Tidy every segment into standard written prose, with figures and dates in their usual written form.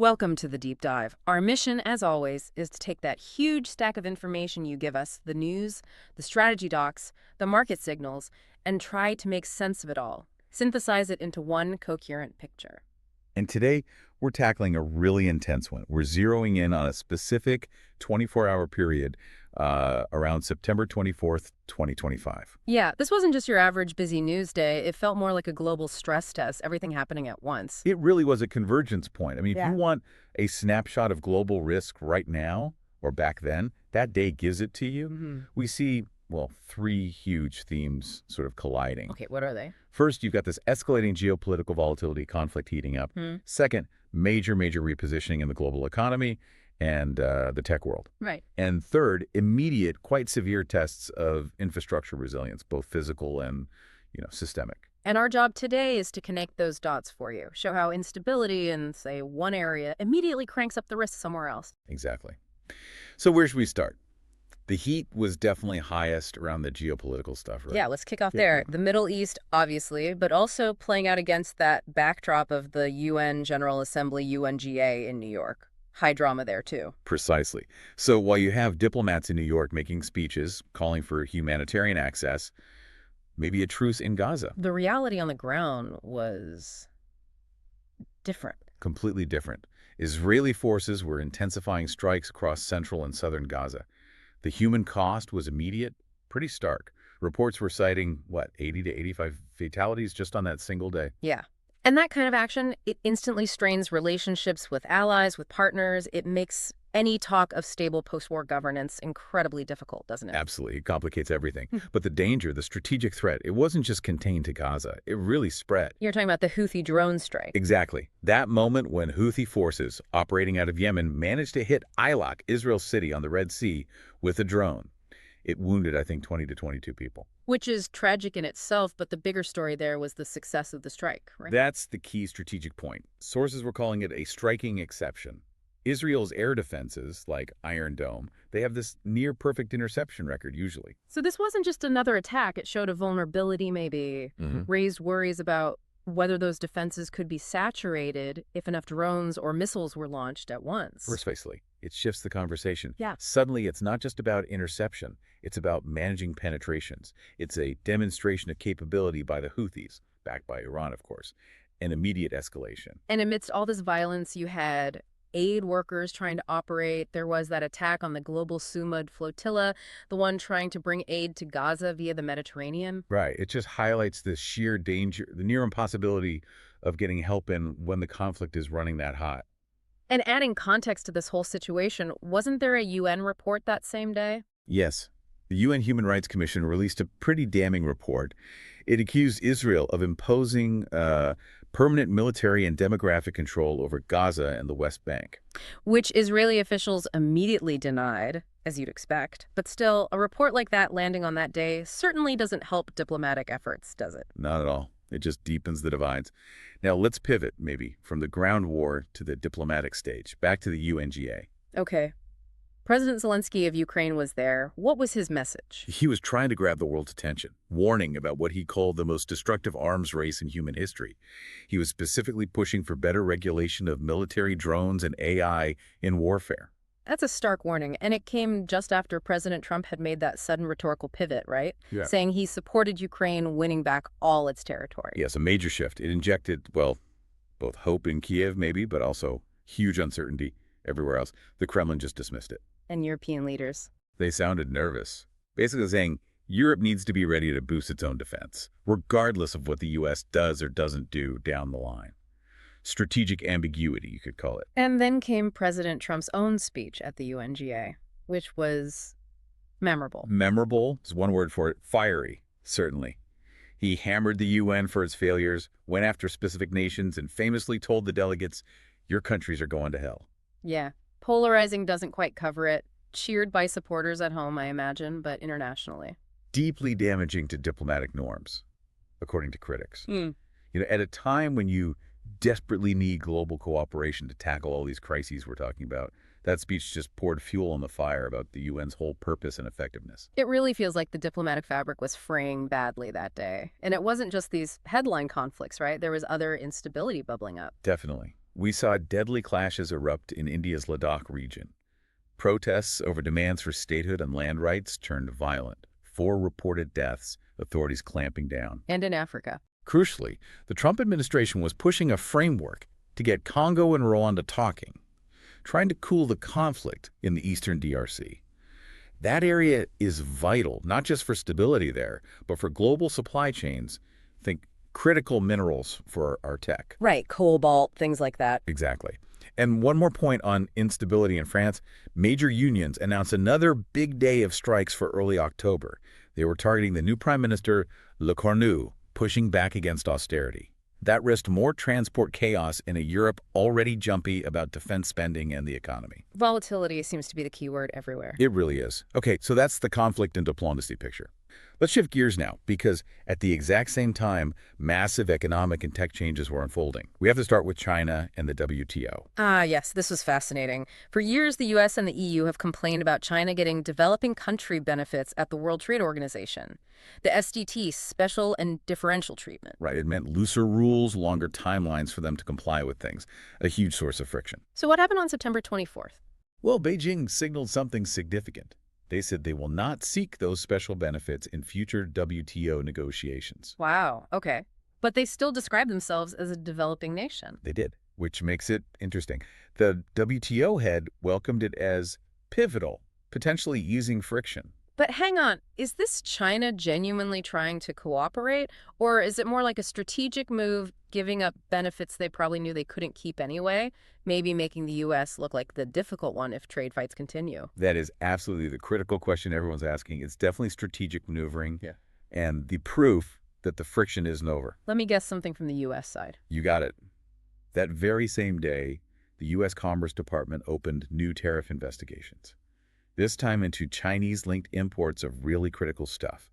Welcome to the deep dive. Our mission, as always, is to take that huge stack of information you give us, the news, the strategy docs, the market signals, and try to make sense of it all, synthesize it into one coherent picture. And today, we're tackling a really intense one. We're zeroing in on a specific 24-hour period around September 24th, 2025. Yeah, this wasn't just your average busy news day. It felt more like a global stress test, everything happening at once. It really was a convergence point. I mean, if Yeah. you want a snapshot of global risk right now or back then, that day gives it to you. We see, well, three huge themes sort of colliding. Okay, what are they? First, you've got this escalating geopolitical volatility, conflict heating up. Second, major repositioning in the global economy and the tech world. Right. And third, immediate, quite severe tests of infrastructure resilience, both physical and, systemic. And our job today is to connect those dots for you, show how instability in, say, one area immediately cranks up the risk somewhere else. Exactly. So where should we start? The heat was definitely highest around the geopolitical stuff, right? Yeah, let's kick off there. The Middle East, obviously, but also playing out against that backdrop of the UN General Assembly, UNGA in New York. High drama there, too. Precisely. So while you have diplomats in New York making speeches, calling for humanitarian access, maybe a truce in Gaza. The reality on the ground was different. Completely different. Israeli forces were intensifying strikes across central and southern Gaza. The human cost was immediate, pretty stark. Reports were citing, 80 to 85 fatalities just on that single day. Yeah. And that kind of action, it instantly strains relationships with allies, with partners. It makes any talk of stable post-war governance incredibly difficult, doesn't it? Absolutely. It complicates everything. But the danger, the strategic threat, it wasn't just contained to Gaza. It really spread. You're talking about the Houthi drone strike. Exactly. That moment when Houthi forces operating out of Yemen managed to hit Eilat, Israel's city on the Red Sea, with a drone. It wounded, I think, 20 to 22 people. Which is tragic in itself, but the bigger story there was the success of the strike, right? That's the key strategic point. Sources were calling it a striking exception. Israel's air defenses, like Iron Dome, they have this near-perfect interception record usually. So this wasn't just another attack. It showed a vulnerability, maybe, raised worries about whether those defenses could be saturated if enough drones or missiles were launched at once. Precisely. It shifts the conversation. Yeah. Suddenly, it's not just about interception. It's about managing penetrations. It's a demonstration of capability by the Houthis, backed by Iran, of course, an immediate escalation. And amidst all this violence, you had aid workers trying to operate. There was that attack on the global Sumud flotilla, the one trying to bring aid to Gaza via the Mediterranean. Right. It just highlights the sheer danger, the near impossibility of getting help in when the conflict is running that hot. And adding context to this whole situation, wasn't there a UN report that same day? Yes. The UN Human Rights Commission released a pretty damning report. It accused Israel of imposing permanent military and demographic control over Gaza and the West Bank. Which Israeli officials immediately denied, as you'd expect. But still, a report like that landing on that day certainly doesn't help diplomatic efforts, does it? Not at all. It just deepens the divides. Now, let's pivot, maybe, from the ground war to the diplomatic stage, back to the UNGA. Okay. President Zelensky of Ukraine was there. What was his message? He was trying to grab the world's attention, warning about what he called the most destructive arms race in human history. He was specifically pushing for better regulation of military drones and AI in warfare. That's a stark warning, and it came just after President Trump had made that sudden rhetorical pivot, right? Yeah. Saying he supported Ukraine winning back all its territory. Yes, a major shift. It injected, well, both hope in Kiev, maybe, but also huge uncertainty everywhere else. The Kremlin just dismissed it. And European leaders. They sounded nervous, basically saying Europe needs to be ready to boost its own defense, regardless of what the U.S. does or doesn't do down the line. Strategic ambiguity, you could call it. And then came President Trump's own speech at the UNGA, which was memorable. Memorable is one word for it. Fiery, certainly. He hammered the UN for its failures, went after specific nations, and famously told the delegates, your countries are going to hell. Yeah. Polarizing doesn't quite cover it. Cheered by supporters at home, I imagine, but internationally. Deeply damaging to diplomatic norms, according to critics. At a time when you desperately need global cooperation to tackle all these crises we're talking about, that speech just poured fuel on the fire about the UN's whole purpose and effectiveness. It really feels like the diplomatic fabric was fraying badly that day. And it wasn't just these headline conflicts, right? There was other instability bubbling up. Definitely. We saw deadly clashes erupt in India's Ladakh region. Protests over demands for statehood and land rights turned violent. 4 reported deaths, authorities clamping down. And in Africa. Crucially, the Trump administration was pushing a framework to get Congo and Rwanda talking, trying to cool the conflict in the eastern DRC. That area is vital, not just for stability there, but for global supply chains. Think critical minerals for our tech. Right, cobalt, things like that. Exactly. And one more point on instability in France. Major unions announced another big day of strikes for early October. They were targeting the new Prime Minister, Le Cornu, pushing back against austerity. That risked more transport chaos in a Europe already jumpy about defense spending and the economy. Volatility seems to be the key word everywhere. It really is. Okay, so that's the conflict and diplomacy picture. Let's shift gears now, because at the exact same time, massive economic and tech changes were unfolding. We have to start with China and the WTO. Ah, yes, this was fascinating. For years, the U.S. and the EU have complained about China getting developing country benefits at the World Trade Organization. The SDT, special and differential treatment. Right, it meant looser rules, longer timelines for them to comply with things, a huge source of friction. So what happened on September 24th? Well, Beijing signaled something significant. They said they will not seek those special benefits in future WTO negotiations. Wow, okay. But they still describe themselves as a developing nation. They did, which makes it interesting. The WTO head welcomed it as pivotal, potentially easing friction. But hang on, is this China genuinely trying to cooperate, or is it more like a strategic move, giving up benefits they probably knew they couldn't keep anyway, maybe making the U.S. look like the difficult one if trade fights continue? That is absolutely the critical question everyone's asking. It's definitely strategic maneuvering, and the proof that the friction isn't over. Let me guess something from the U.S. side. You got it. That very same day, the U.S. Commerce Department opened new tariff investigations. This time into Chinese-linked imports of really critical stuff: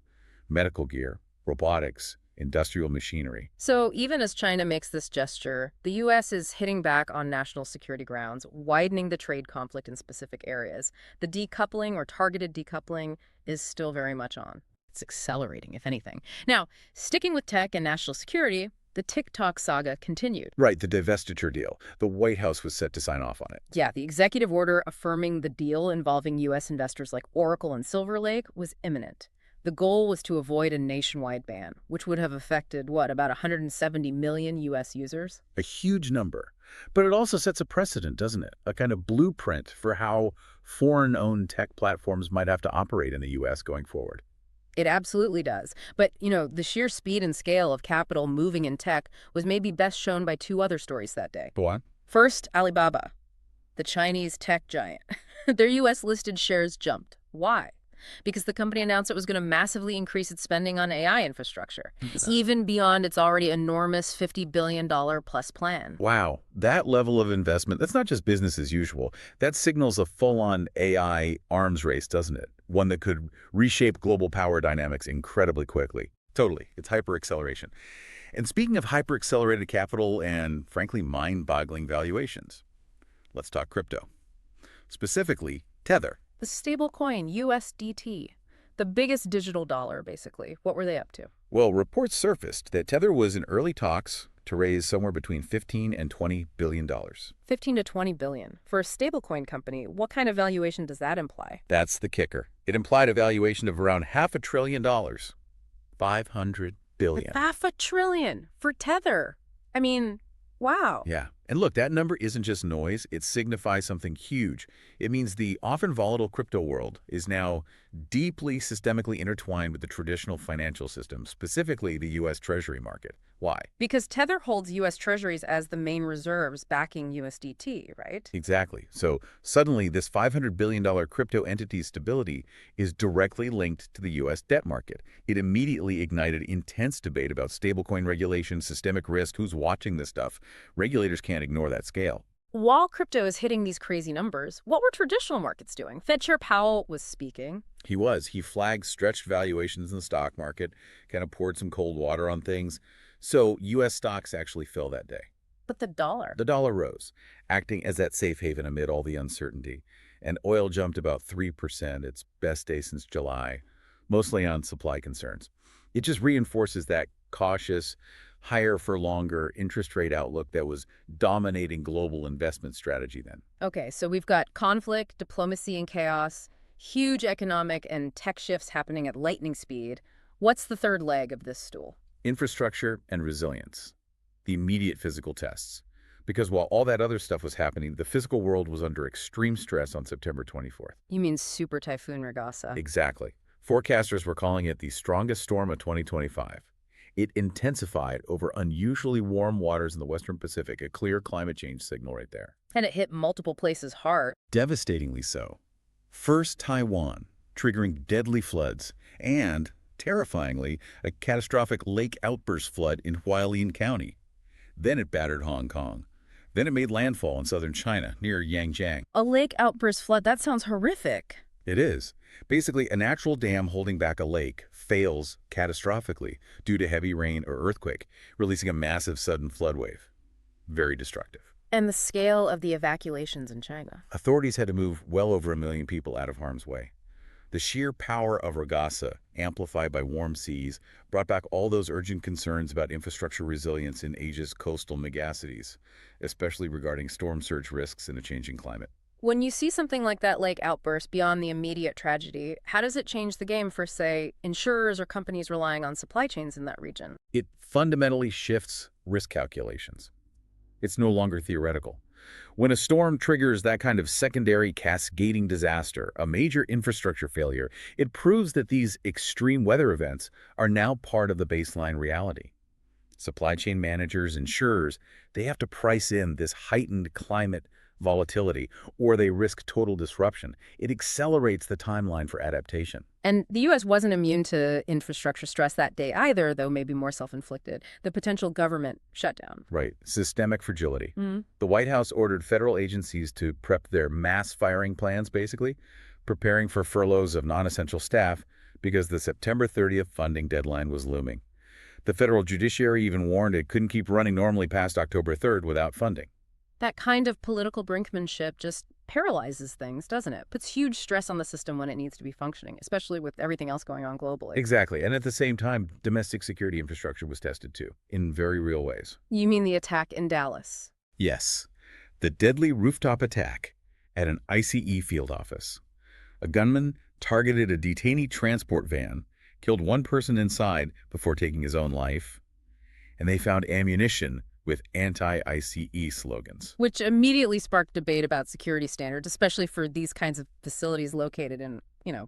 medical gear, robotics, industrial machinery. So even as China makes this gesture, the U.S. is hitting back on national security grounds, widening the trade conflict in specific areas. The decoupling or targeted decoupling is still very much on. It's accelerating, if anything. Now, sticking with tech and national security, the TikTok saga continued. Right, the divestiture deal. The White House was set to sign off on it. Yeah, the executive order affirming the deal involving U.S. investors like Oracle and Silver Lake was imminent. The goal was to avoid a nationwide ban, which would have affected, about 170 million U.S. users? A huge number. But it also sets a precedent, doesn't it? A kind of blueprint for how foreign-owned tech platforms might have to operate in the U.S. going forward. It absolutely does. But, the sheer speed and scale of capital moving in tech was maybe best shown by 2 other stories that day. Go on. First, Alibaba, the Chinese tech giant. Their U.S.-listed shares jumped. Why? Because the company announced it was going to massively increase its spending on AI infrastructure, even beyond its already enormous $50 billion plus plan. Wow, that level of investment, that's not just business as usual. That signals a full-on AI arms race, doesn't it? One that could reshape global power dynamics incredibly quickly. Totally, it's hyper-acceleration. And speaking of hyper-accelerated capital and, frankly, mind-boggling valuations, let's talk crypto. Specifically, Tether. The stablecoin USDT, the biggest digital dollar, basically. What were they up to? Well, reports surfaced that Tether was in early talks to raise somewhere between $15 and $20 billion. 15 to 20 billion. For a stablecoin company, what kind of valuation does that imply? That's the kicker. It implied a valuation of around $500 billion. $500 billion. $500 billion for Tether. I mean, wow. Yeah. And look, that number isn't just noise. It signifies something huge. It means the often volatile crypto world is now deeply systemically intertwined with the traditional financial system, specifically the U.S. Treasury market. Why? Because Tether holds U.S. Treasuries as the main reserves backing USDT, right? Exactly. So suddenly, this $500 billion crypto entity's stability is directly linked to the U.S. debt market. It immediately ignited intense debate about stablecoin regulation, systemic risk, who's watching this stuff. Regulators can't ignore that scale. While crypto is hitting these crazy numbers, what were traditional markets doing? Fed Chair Powell was speaking. He was. He flagged stretched valuations in the stock market, kind of poured some cold water on things. So U.S. stocks actually fell that day. But the dollar? The dollar rose, acting as that safe haven amid all the uncertainty. And oil jumped about 3%, its best day since July, mostly on supply concerns. It just reinforces that cautious, higher for longer interest rate outlook that was dominating global investment strategy then. Okay, so we've got conflict, diplomacy, and chaos, huge economic and tech shifts happening at lightning speed. What's the third leg of this stool? Infrastructure and resilience, the immediate physical tests. Because while all that other stuff was happening, the physical world was under extreme stress on September 24th. You mean Super Typhoon Ragasa? Exactly. Forecasters were calling it the strongest storm of 2025. It intensified over unusually warm waters in the Western Pacific, a clear climate change signal right there. And it hit multiple places hard. Devastatingly so. First Taiwan, triggering deadly floods, and, terrifyingly, a catastrophic lake outburst flood in Hualien County. Then it battered Hong Kong. Then it made landfall in southern China, near Yangjiang. A lake outburst flood, that sounds horrific. It is. Basically, a natural dam holding back a lake fails catastrophically due to heavy rain or earthquake, releasing a massive sudden flood wave. Very destructive. And the scale of the evacuations in China. Authorities had to move well over 1 million people out of harm's way. The sheer power of Ragasa, amplified by warm seas, brought back all those urgent concerns about infrastructure resilience in Asia's coastal megacities, especially regarding storm surge risks in a changing climate. When you see something like that lake outburst beyond the immediate tragedy, how does it change the game for, say, insurers or companies relying on supply chains in that region? It fundamentally shifts risk calculations. It's no longer theoretical. When a storm triggers that kind of secondary cascading disaster, a major infrastructure failure, it proves that these extreme weather events are now part of the baseline reality. Supply chain managers, insurers, they have to price in this heightened climate volatility, or they risk total disruption. It accelerates the timeline for adaptation. And the U.S. wasn't immune to infrastructure stress that day either, though maybe more self-inflicted. The potential government shutdown. Right. Systemic fragility. The White House ordered federal agencies to prep their mass firing plans, basically, preparing for furloughs of non-essential staff because the September 30th funding deadline was looming. The federal judiciary even warned it couldn't keep running normally past October 3rd without funding. That kind of political brinkmanship just paralyzes things, doesn't it? Puts huge stress on the system when it needs to be functioning, especially with everything else going on globally. Exactly. And at the same time, domestic security infrastructure was tested too, in very real ways. You mean the attack in Dallas? Yes. The deadly rooftop attack at an ICE field office. A gunman targeted a detainee transport van, killed one person inside before taking his own life, and they found ammunition with anti-ICE slogans. Which immediately sparked debate about security standards, especially for these kinds of facilities located in,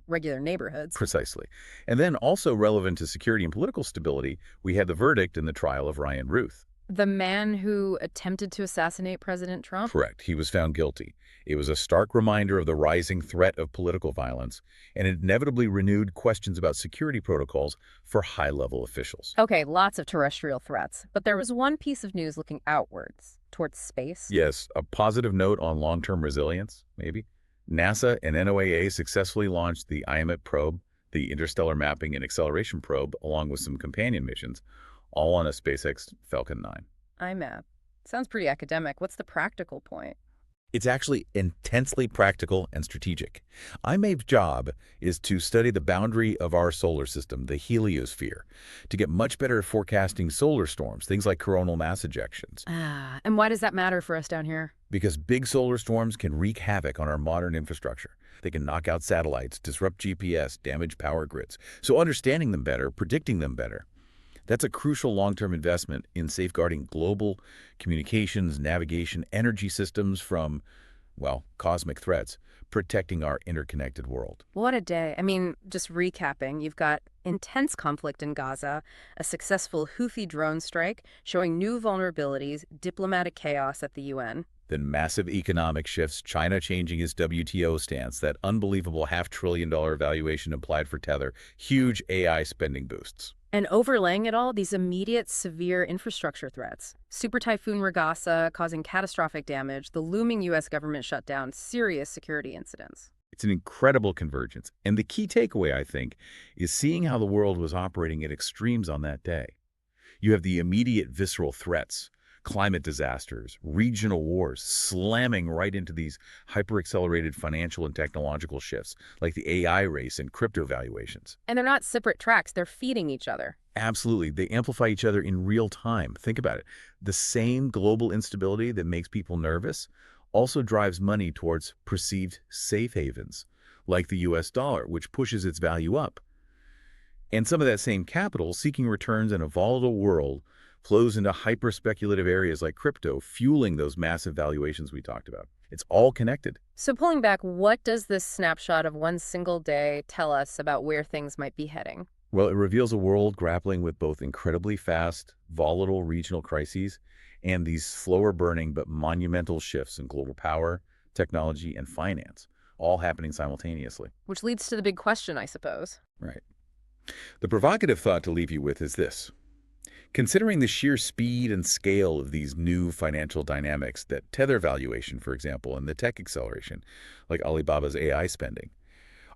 regular neighborhoods. Precisely. And then also relevant to security and political stability, we had the verdict in the trial of Ryan Ruth. The man who attempted to assassinate President Trump? Correct. He was found guilty. It was a stark reminder of the rising threat of political violence, and it inevitably renewed questions about security protocols for high-level officials. Okay, lots of terrestrial threats, but there was one piece of news looking outwards, towards space. Yes, a positive note on long-term resilience, maybe. NASA and NOAA successfully launched the IMET probe, the Interstellar Mapping and Acceleration probe, along with some companion missions, all on a SpaceX Falcon 9. IMAP. Sounds pretty academic. What's the practical point? It's actually intensely practical and strategic. IMAP's job is to study the boundary of our solar system, the heliosphere, to get much better at forecasting solar storms, things like coronal mass ejections. And why does that matter for us down here? Because big solar storms can wreak havoc on our modern infrastructure. They can knock out satellites, disrupt GPS, damage power grids. So understanding them better, predicting them better, that's a crucial long-term investment in safeguarding global communications, navigation, energy systems from, well, cosmic threats, protecting our interconnected world. What a day. I mean, just recapping, you've got intense conflict in Gaza, a successful Houthi drone strike showing new vulnerabilities, diplomatic chaos at the UN. Then massive economic shifts, China changing its WTO stance, that unbelievable $500 billion valuation implied for Tether, huge AI spending boosts. And overlaying it all, these immediate severe infrastructure threats. Super Typhoon Ragasa causing catastrophic damage, the looming U.S. government shutdown, serious security incidents. It's an incredible convergence. And the key takeaway, I think, is seeing how the world was operating at extremes on that day. You have the immediate visceral threats, climate disasters, regional wars, slamming right into these hyper-accelerated financial and technological shifts, like the AI race and crypto valuations. And they're not separate tracks, they're feeding each other. Absolutely. They amplify each other in real time. Think about it. The same global instability that makes people nervous also drives money towards perceived safe havens, like the US dollar, which pushes its value up. And some of that same capital, seeking returns in a volatile world, flows into hyper-speculative areas like crypto, fueling those massive valuations we talked about. It's all connected. So pulling back, what does this snapshot of one single day tell us about where things might be heading? Well, it reveals a world grappling with both incredibly fast, volatile regional crises and these slower-burning but monumental shifts in global power, technology, and finance, all happening simultaneously. Which leads to the big question, I suppose. Right. The provocative thought to leave you with is this. Considering the sheer speed and scale of these new financial dynamics that tether valuation, for example, and the tech acceleration, like Alibaba's AI spending,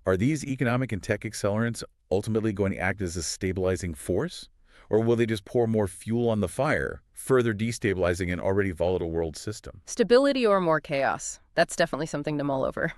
are these economic and tech accelerants ultimately going to act as a stabilizing force? Or will they just pour more fuel on the fire, further destabilizing an already volatile world system? Stability or more chaos? That's definitely something to mull over.